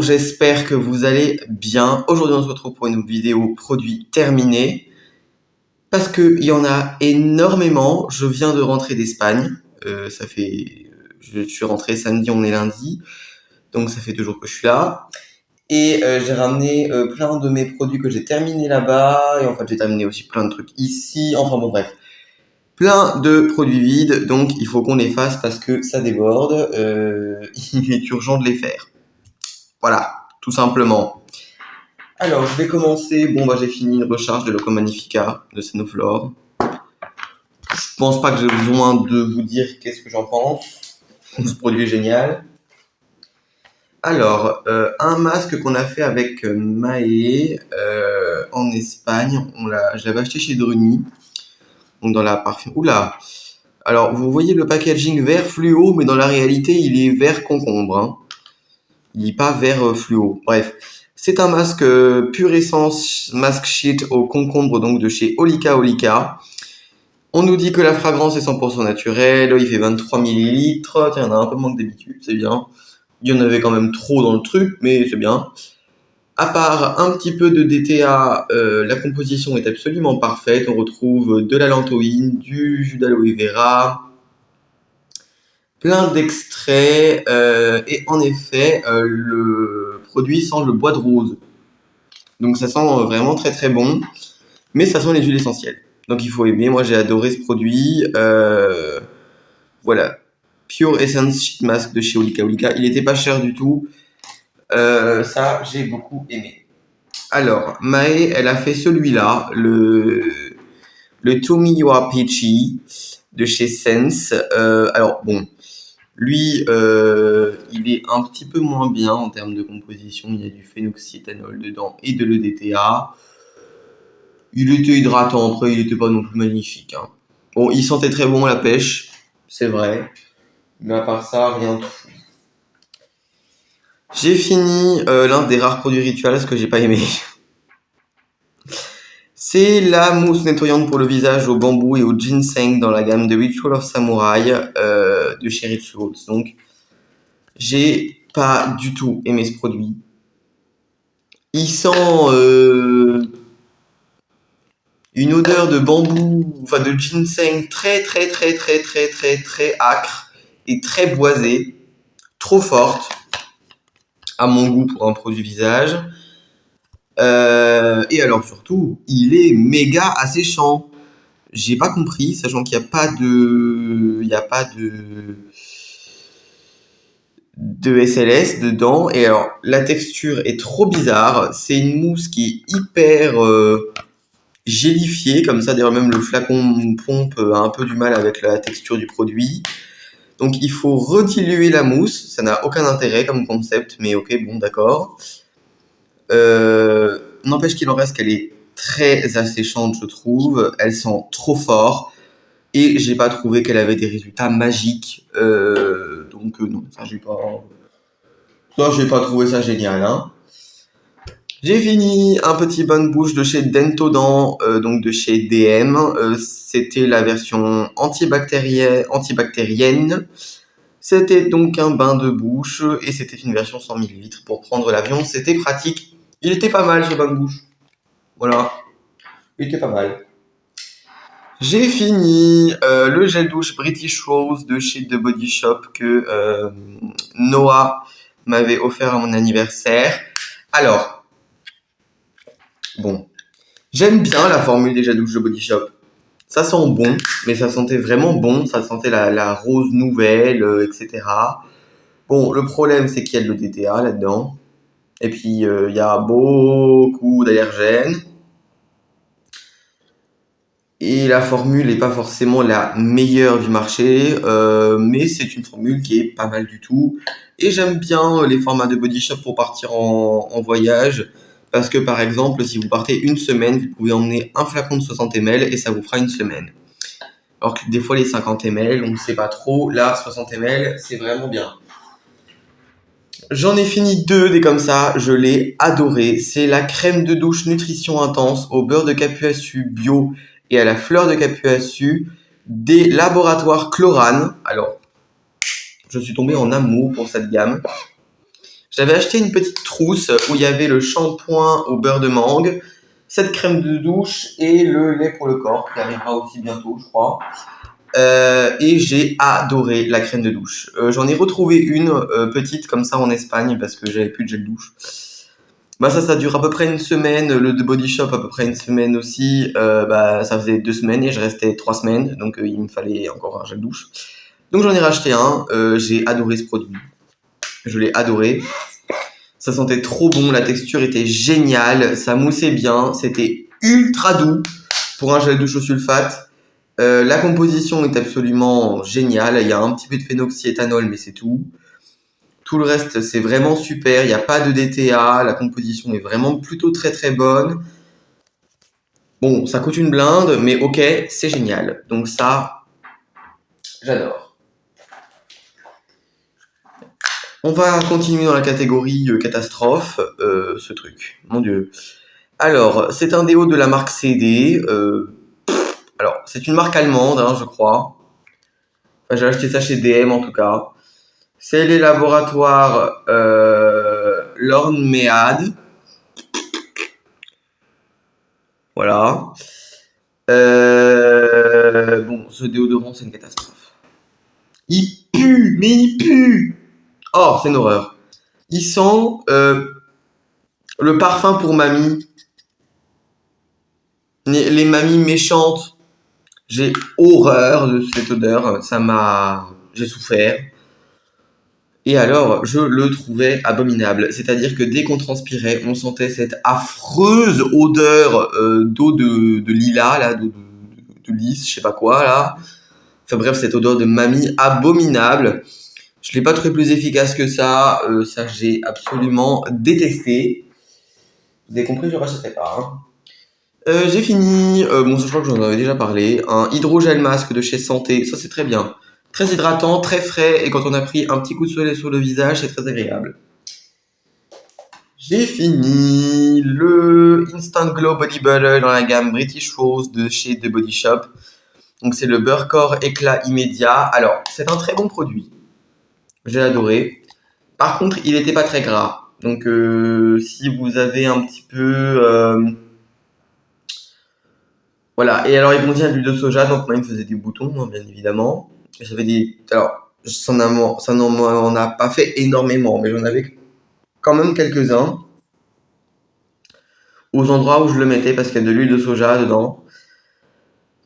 Bonjour, j'espère que vous allez bien. Aujourd'hui, on se retrouve pour une vidéo produit terminée parce qu'il y en a énormément. Je viens de rentrer d'Espagne. Je suis rentré samedi, on est lundi, donc ça fait 2 jours que je suis là. Et j'ai ramené plein de mes produits que j'ai terminés là-bas. Et en fait, j'ai terminé aussi plein de trucs ici. Enfin bon, bref. Plein de produits vides, donc il faut qu'on les fasse parce que ça déborde. Il est urgent de les faire. Voilà, tout simplement. Alors, je vais commencer. Bon, j'ai fini une recharge de Loco Magnifica de Senoflore. Je pense pas que j'ai besoin de vous dire qu'est-ce que j'en pense. Ce produit est génial. Alors, un masque qu'on a fait avec Maë en Espagne. Je l'avais acheté chez Druni. Donc dans la parfum. Oula! Alors, vous voyez le packaging vert fluo, mais dans la réalité, il est vert concombre. Hein. Il n'est pas vert fluo. Bref. C'est un masque Pure Essence Mask Sheet au concombre, donc de chez Olika Olika. On nous dit que la fragrance est 100% naturelle, il fait 23 ml. Tiens, il y en a un peu moins que d'habitude, c'est bien. Il y en avait quand même trop dans le truc, mais c'est bien. À part un petit peu de DTA, la composition est absolument parfaite. On retrouve de la lantoïne, du jus d'aloe vera, plein d'extraits, et en effet, le produit sent le bois de rose. Donc ça sent vraiment très très bon, mais ça sent les huiles essentielles. Donc il faut aimer, moi j'ai adoré ce produit. Voilà, Pure Essence Sheet Mask de chez Olika Olika, il était pas cher du tout. Ça j'ai beaucoup aimé. Alors, Maë, elle a fait celui-là, le Tomi Yoa Peachy de chez Sense. Alors bon, lui, il est un petit peu moins bien en termes de composition. Il y a du phénoxyéthanol dedans et de l'EDTA. Il était hydratant, après il était pas non plus magnifique. Hein. Bon, il sentait très bon la pêche, c'est vrai. Mais à part ça, rien de fou. J'ai fini l'un des rares produits rituels que j'ai pas aimé. C'est la mousse nettoyante pour le visage au bambou et au ginseng dans la gamme de Ritual of Samurai de chez Rituals. Donc, j'ai pas du tout aimé ce produit. Il sent une odeur de bambou, enfin de ginseng très acre et très boisée, trop forte à mon goût pour un produit visage. Et alors surtout, il est méga asséchant. J'ai pas compris, sachant qu'il n'y a pas de SLS dedans. Et alors, la texture est trop bizarre. C'est une mousse qui est hyper gélifiée, comme ça. D'ailleurs, même le flacon pompe a un peu du mal avec la texture du produit. Donc, il faut rediluer la mousse. Ça n'a aucun intérêt comme concept, mais ok, bon, d'accord. N'empêche qu'il en reste qu'elle est très asséchante, je trouve. Elle sent trop fort. Et j'ai pas trouvé qu'elle avait des résultats magiques. Donc non, ça j'ai pas trouvé ça génial. Hein. J'ai fini un petit bain de bouche de chez Dentodent, donc de chez DM. C'était la version antibactérienne. C'était donc un bain de bouche et c'était une version 100 ml pour prendre l'avion. C'était pratique. Il était pas mal ce bain de bouche. Voilà. Il était pas mal. J'ai fini le gel douche British Rose de chez The Body Shop que Noah m'avait offert à mon anniversaire. Alors, bon, j'aime bien la formule des gels douche de Body Shop. Ça sent bon, mais ça sentait vraiment bon. Ça sentait la rose nouvelle, etc. Bon, le problème, c'est qu'il y a de l'EDTA là-dedans. Et puis, il y a beaucoup d'allergènes. Et la formule n'est pas forcément la meilleure du marché, mais c'est une formule qui est pas mal du tout. Et j'aime bien les formats de Body Shop pour partir en voyage. Parce que par exemple, si vous partez une semaine, vous pouvez emmener un flacon de 60 ml et ça vous fera une semaine. Alors que des fois les 50 ml, on ne sait pas trop. Là, 60 ml, c'est vraiment bien. J'en ai fini 2 des comme ça, je l'ai adoré. C'est la crème de douche nutrition intense au beurre de capuaçu bio et à la fleur de capuaçu des laboratoires Chlorane. Alors, je suis tombé en amour pour cette gamme. J'avais acheté une petite trousse où il y avait le shampoing au beurre de mangue, cette crème de douche et le lait pour le corps, qui arrivera aussi bientôt, je crois. Et j'ai adoré la crème de douche. J'en ai retrouvé une petite comme ça en Espagne parce que j'avais plus de gel douche. Bah ça dure à peu près une semaine. Le de Body Shop à peu près une semaine aussi. Bah ça faisait 2 semaines et je restais 3 semaines, donc il me fallait encore un gel douche. Donc j'en ai racheté un. J'ai adoré ce produit. Je l'ai adoré. Ça sentait trop bon, la texture était géniale, ça moussait bien, c'était ultra doux pour un gel douche au sulfate. La composition est absolument géniale. Il y a un petit peu de phénoxyéthanol, mais c'est tout. Tout le reste, c'est vraiment super. Il n'y a pas de DTA. La composition est vraiment plutôt très très bonne. Bon, ça coûte une blinde, mais ok, c'est génial. Donc ça, j'adore. On va continuer dans la catégorie catastrophe. Ce truc, mon Dieu. Alors, c'est un déo de la marque CD. Alors, c'est une marque allemande, hein, je crois. Enfin, j'ai acheté ça chez DM en tout cas. C'est les laboratoires Lorn-Mead. Voilà. Bon, ce déodorant, c'est une catastrophe. Il pue, mais il pue. Oh, c'est une horreur. Il sent le parfum pour mamie. Les mamies méchantes. J'ai horreur de cette odeur. J'ai souffert. Et alors, je le trouvais abominable. C'est-à-dire que dès qu'on transpirait, on sentait cette affreuse odeur d'eau de lilas, là, de lys, je sais pas quoi, là. Enfin bref, cette odeur de mamie abominable. Je l'ai pas trouvé plus efficace que ça. Ça, j'ai absolument détesté. Vous avez compris, je ne rachèterai pas. J'ai fini. Bon, ça, je crois que j'en avais déjà parlé. Un hydrogel masque de chez Santé. Ça, c'est très bien. Très hydratant, très frais, et quand on a pris un petit coup de soleil sur le visage, c'est très agréable. J'ai fini le Instant Glow Body Butter dans la gamme British Rose de chez The Body Shop. Donc c'est le beurre corps éclat immédiat. Alors, c'est un très bon produit. J'ai adoré. Par contre, il n'était pas très gras. Donc si vous avez un petit peu... Voilà. Et alors, il contient de l'huile de soja, donc moi, il me faisait des boutons, hein, bien évidemment. J'avais des... Alors, ça n'en a pas fait énormément, mais j'en avais quand même quelques-uns aux endroits où je le mettais parce qu'il y a de l'huile de soja dedans.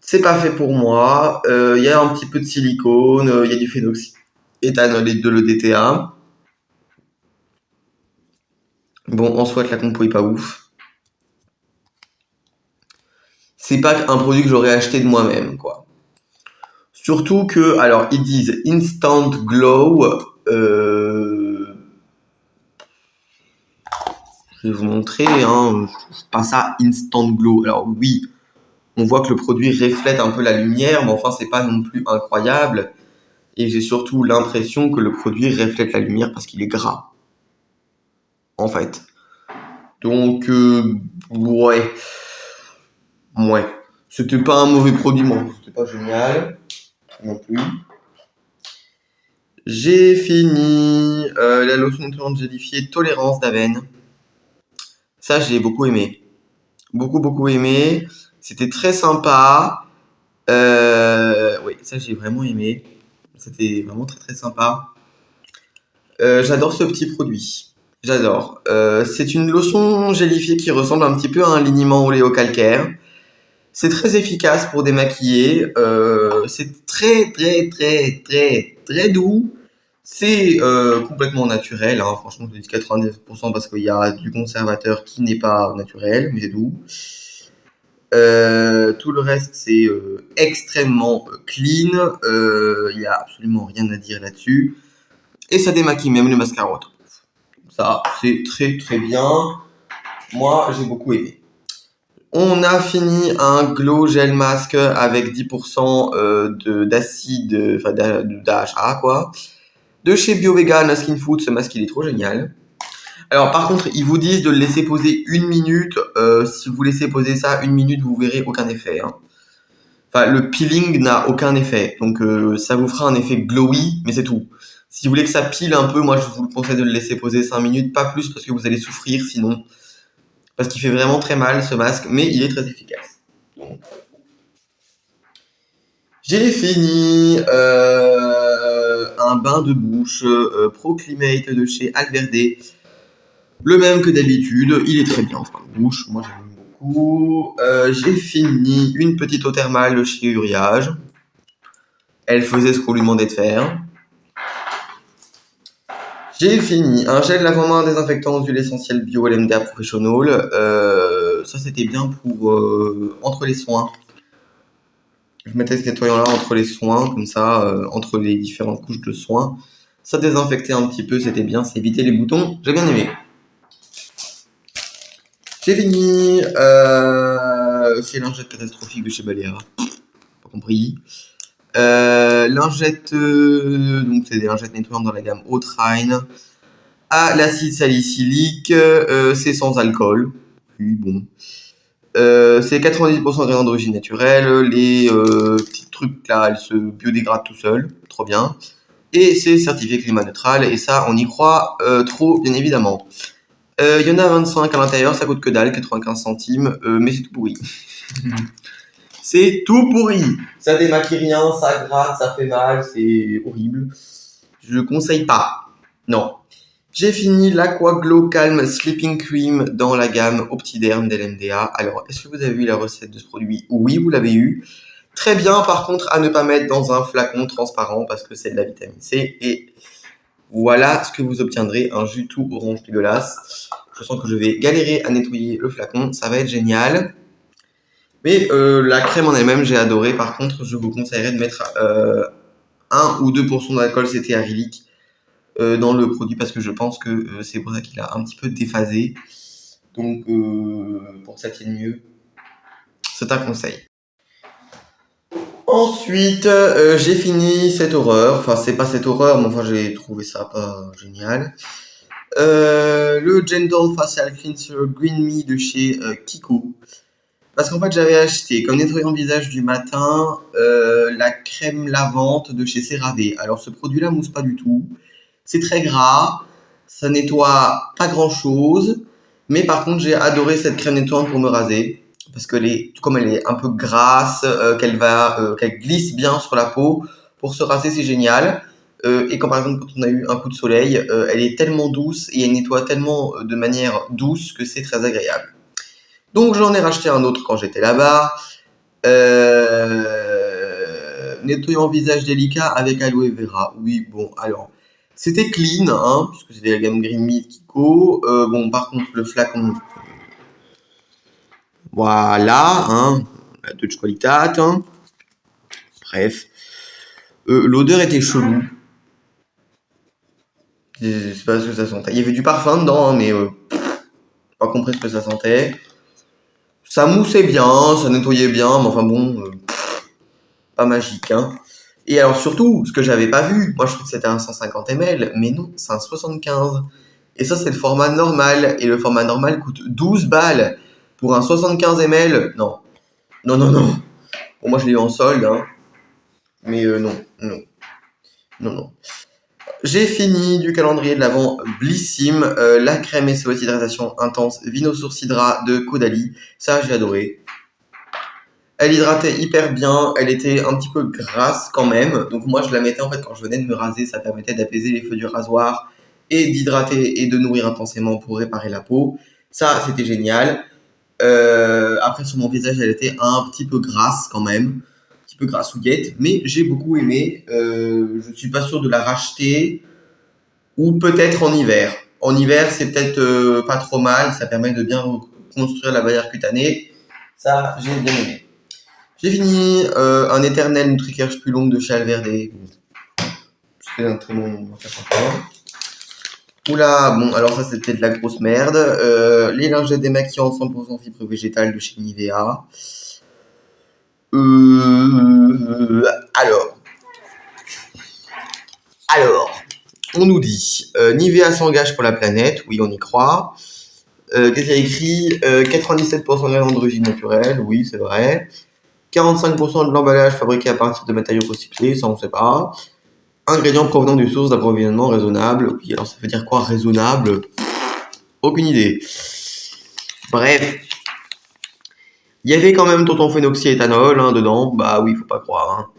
C'est pas fait pour moi. Il y a un petit peu de silicone, il y a du phénoxyéthanol et de l'EDTA. Bon, en soit, la compo est pas ouf. C'est pas un produit que j'aurais acheté de moi-même, quoi. Surtout que, alors, ils disent Instant Glow. Je vais vous montrer, hein, je trouve pas ça Instant Glow. Alors oui, on voit que le produit reflète un peu la lumière, mais enfin c'est pas non plus incroyable. Et j'ai surtout l'impression que le produit reflète la lumière parce qu'il est gras. En fait. Donc ouais. Ouais. C'était pas un mauvais produit, moi. C'était pas génial. Non plus. J'ai fini la lotion nutriente gélifiée Tolérance d'Aven. Ça, j'ai beaucoup aimé. Beaucoup aimé. C'était très sympa. Oui, ça, j'ai vraiment aimé. C'était vraiment très sympa. J'adore ce petit produit. J'adore. C'est une lotion gélifiée qui ressemble un petit peu à un liniment oléocalcaire. C'est très efficace pour démaquiller. C'est très doux. C'est complètement naturel, hein. Franchement, je dis 99% parce qu'il y a du conservateur qui n'est pas naturel, mais c'est doux. Tout le reste, c'est extrêmement clean. Il n'y a absolument rien à dire là-dessus. Et ça démaquille même le mascara. Ça, c'est très bien. Moi, j'ai beaucoup aimé. On a fini un glow gel mask avec 10% d'acide, enfin d'AHA quoi. De chez BioVegan Skin Food, ce masque il est trop génial. Alors par contre, ils vous disent de le laisser poser 1 minute. Si vous laissez poser ça 1 minute, vous verrez aucun effet. Hein. Enfin, le peeling n'a aucun effet. Donc ça vous fera un effet glowy, mais c'est tout. Si vous voulez que ça pile un peu, moi je vous conseille de le laisser poser 5 minutes, pas plus parce que vous allez souffrir sinon. Parce qu'il fait vraiment très mal ce masque, mais il est très efficace. Donc, j'ai fini un bain de bouche Proclimate de chez Alverde. Le même que d'habitude, il est très bien ce bain de bouche, moi j'aime beaucoup. J'ai fini une petite eau thermale de chez Uriage. Elle faisait ce qu'on lui demandait de faire. J'ai fini un gel lavant-main désinfectant d'huile essentielle bio LMDA Professional. Ça c'était bien pour entre les soins. Je mettais ce nettoyant là entre les soins, comme ça, entre les différentes couches de soins. Ça désinfectait un petit peu, c'était bien, ça évitait les boutons. J'ai bien aimé. J'ai fini. C'est lingette catastrophique de chez Balea. Pas compris. Lingette, donc c'est des lingettes nettoyantes dans la gamme Outrine. À l'acide salicylique, c'est sans alcool. Oui, bon. C'est 90% d'ingrédients d'origine naturelle. Les petits trucs là, elles se biodégradent tout seuls. Trop bien. Et c'est certifié climat neutral. Et ça, on y croit trop, bien évidemment. Il y en a 25 à l'intérieur, ça coûte que dalle, 95 centimes, mais c'est tout pourri. C'est tout pourri. Ça démaquille rien, ça gratte, ça fait mal, c'est horrible. Je conseille pas. Non. J'ai fini l'Aqua Glow Calm Sleeping Cream dans la gamme Optiderm d'LMDA. Alors, est-ce que vous avez eu la recette de ce produit? Oui, vous l'avez eu. Très bien, par contre, à ne pas mettre dans un flacon transparent parce que c'est de la vitamine C. Et voilà ce que vous obtiendrez, un jus tout orange dégueulasse. Je sens que je vais galérer à nettoyer le flacon, ça va être génial. Mais la crème en elle-même, j'ai adoré. Par contre, je vous conseillerais de mettre 1 ou 2% d'alcool cétéarylique dans le produit parce que je pense que c'est pour ça qu'il a un petit peu déphasé. Donc, pour que ça tienne mieux, c'est un conseil. Ensuite, j'ai fini cette horreur. Enfin, c'est pas cette horreur, mais enfin, j'ai trouvé ça pas génial. Le Gentle Facial Cleanser Green Me de chez Kiko. Parce qu'en fait, j'avais acheté comme nettoyant visage du matin la crème lavante de chez CeraVe. Alors, ce produit-là mousse pas du tout. C'est très gras. Ça nettoie pas grand-chose. Mais par contre, j'ai adoré cette crème nettoyante pour me raser. Parce que comme elle est un peu grasse, qu'elle glisse bien sur la peau, pour se raser, c'est génial. Et quand par exemple, quand on a eu un coup de soleil, elle est tellement douce et elle nettoie tellement de manière douce que c'est très agréable. Donc j'en ai racheté un autre quand j'étais là-bas. Nettoyant visage délicat avec aloe vera. Oui, bon, alors, c'était clean, hein, puisque c'était la gamme Green Me Kiko. Bon, par contre, le flacon, voilà, hein, la Dutch Qualitat. Hein. Bref. L'odeur était chelou. Je sais pas ce que ça sentait. Il y avait du parfum dedans, hein, mais pas compris ce que ça sentait. Ça moussait bien, ça nettoyait bien, mais enfin bon, pas magique, hein. Et alors surtout, ce que j'avais pas vu, moi je crois que c'était un 150 ml, mais non, c'est un 75. Et ça c'est le format normal, et le format normal coûte 12 balles. Pour un 75 ml, non. Non, non, non. Bon, moi je l'ai eu en solde, hein. Mais non, non, non, non. J'ai fini du calendrier de l'Avent Blissim, la crème SOS Hydratation Intense Vino Source Hydra de Caudalie. Ça j'ai adoré. Elle hydratait hyper bien, elle était un petit peu grasse quand même. Donc moi je la mettais en fait quand je venais de me raser, ça permettait d'apaiser les feux du rasoir et d'hydrater et de nourrir intensément pour réparer la peau. Ça c'était génial. Après sur mon visage elle était un petit peu grasse quand même, un petit peu grassouillette, mais j'ai beaucoup aimé. Je suis pas sûr de la racheter ou peut-être en hiver. En hiver c'est peut-être pas trop mal, ça permet de bien reconstruire la barrière cutanée. Ça j'ai bien aimé. J'ai fini un éternel Nutricare plus long de chez Alverde. C'est un très bon marque. Oula, bon, alors ça c'était de la grosse merde. Les lingettes démaquillantes 100% fibres végétales de chez Nivea. Alors, on nous dit Nivea s'engage pour la planète. Oui, on y croit. Qu'est-ce qu'il y a écrit 97% d'ingrédients d'origine naturelle. Oui, c'est vrai. 45% de l'emballage fabriqué à partir de matériaux recyclés, ça on sait pas. Ingrédients provenant d'une source d'approvisionnement raisonnable. Oui, alors ça veut dire quoi raisonnable? Aucune idée. Bref. Il y avait quand même tonton phénoxyéthanol dedans. Bah oui, faut pas croire. Hein.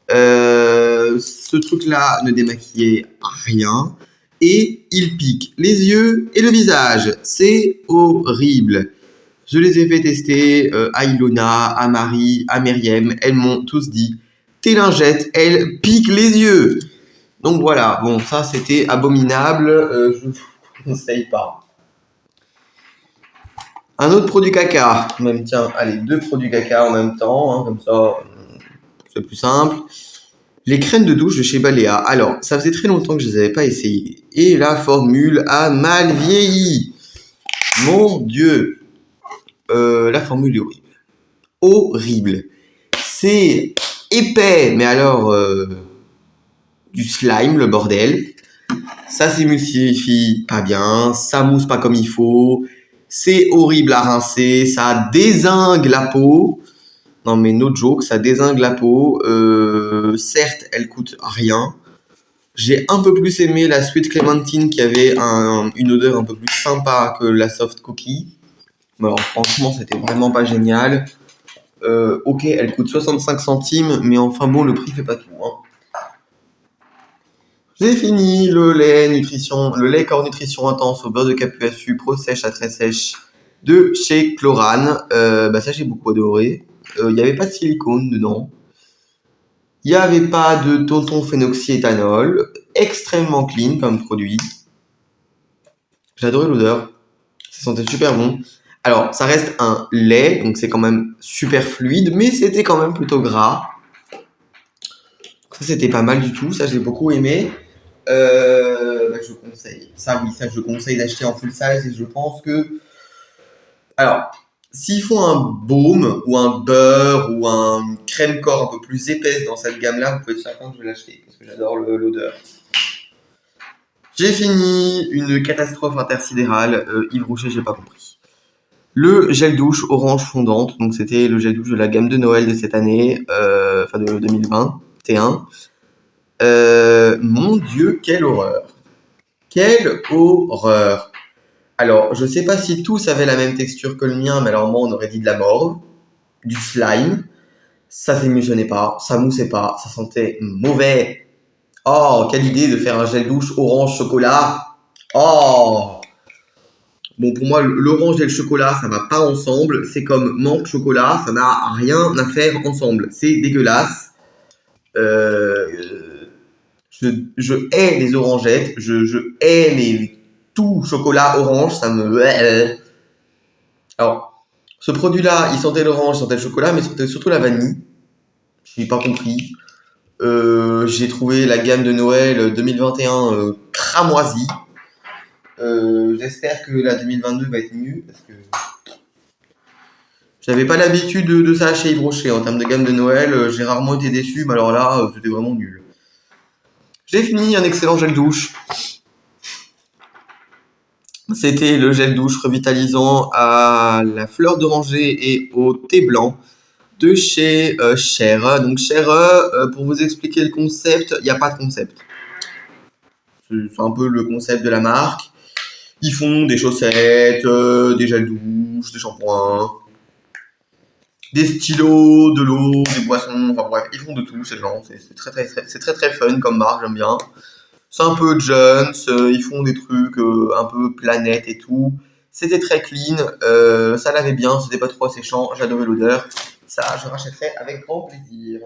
Ce truc-là ne démaquillait rien. Et il pique les yeux et le visage. C'est horrible. Je les ai fait tester à Ilona, à Marie, à Myriam. Elles m'ont tous dit tes lingettes, elles piquent les yeux. Donc voilà, bon, ça c'était abominable. Je ne vous conseille pas. Un autre produit caca. Même, tiens, allez, 2 produits caca en même temps, hein, comme ça, c'est plus simple. Les crèmes de douche de chez Balea. Alors, ça faisait très longtemps que je les avais pas essayées. Et la formule a mal vieilli. Mon Dieu. La formule est horrible. Horrible. C'est épais, mais alors du slime, le bordel. Ça s'émulsifie pas bien, ça mousse pas comme il faut, c'est horrible à rincer, ça dézingue la peau. Non mais no joke, ça dézingue la peau. Certes, elle coûte rien. J'ai un peu plus aimé la Sweet Clementine qui avait une odeur un peu plus sympa que la Soft Cookie. Mais alors franchement, c'était vraiment pas génial. Ok, elle coûte 65 centimes, mais enfin bon, le prix fait pas tout. Hein. J'ai fini le lait corps nutrition intense au beurre de capuaçu pro sèche à très sèche de chez Chlorane. Ça j'ai beaucoup adoré. Il n'y avait pas de silicone dedans. Il n'y avait pas de tonton phénoxyéthanol. Extrêmement clean comme produit. J'ai adoré l'odeur. Ça sentait super bon. Alors, ça reste un lait, donc c'est quand même super fluide, mais c'était quand même plutôt gras. Ça, c'était pas mal du tout. Ça, j'ai beaucoup aimé. Je conseille. Ça, oui, ça, je conseille d'acheter en full size et je pense que. Alors, s'ils font un baume ou un beurre ou une crème corps un peu plus épaisse dans cette gamme-là, vous pouvez être certain que je vais l'acheter parce que j'adore l'odeur. J'ai fini une catastrophe intersidérale. Yves Rocher, j'ai pas compris. Le gel douche orange fondante, donc c'était le gel douche de la gamme de Noël de cette année, de 2021. Mon Dieu, quelle horreur! Quelle horreur! Alors, je sais pas si tous avaient la même texture que le mien, mais alors moi, on aurait dit de la morve, du slime. Ça s'émulsionnait pas, ça moussait pas, ça sentait mauvais. Oh, quelle idée de faire un gel douche orange chocolat! Oh! Bon, pour moi, l'orange et le chocolat, ça va pas ensemble. C'est comme menthe chocolat, ça n'a rien à faire ensemble. C'est dégueulasse. Je hais les orangettes, je hais les tout chocolat orange, ça me. Alors, ce produit-là, il sentait l'orange, il sentait le chocolat, mais il sentait surtout la vanille. Je n'ai pas compris. J'ai trouvé la gamme de Noël 2021 cramoisie. J'espère que la 2022 va être mieux parce que j'avais pas l'habitude de ça chez Yves Rocher. En termes de gamme de Noël, j'ai rarement été déçu, mais alors là, c'était vraiment nul. J'ai fini un excellent gel douche. C'était le gel douche revitalisant à la fleur d'oranger et au thé blanc de chez Cher. Donc Cher, pour vous expliquer le concept, il n'y a pas de concept. C'est un peu le concept de la marque. Ils font des chaussettes, des gels douche, des shampoings, des stylos, de l'eau, des boissons, enfin bref, ils font de tout ces gens. C'est très fun comme marque, j'aime bien. C'est un peu Jones, ils font des trucs un peu planète et tout. C'était très clean, ça lavait bien, c'était pas trop asséchant, j'adorais l'odeur. Ça, je rachèterais avec grand plaisir.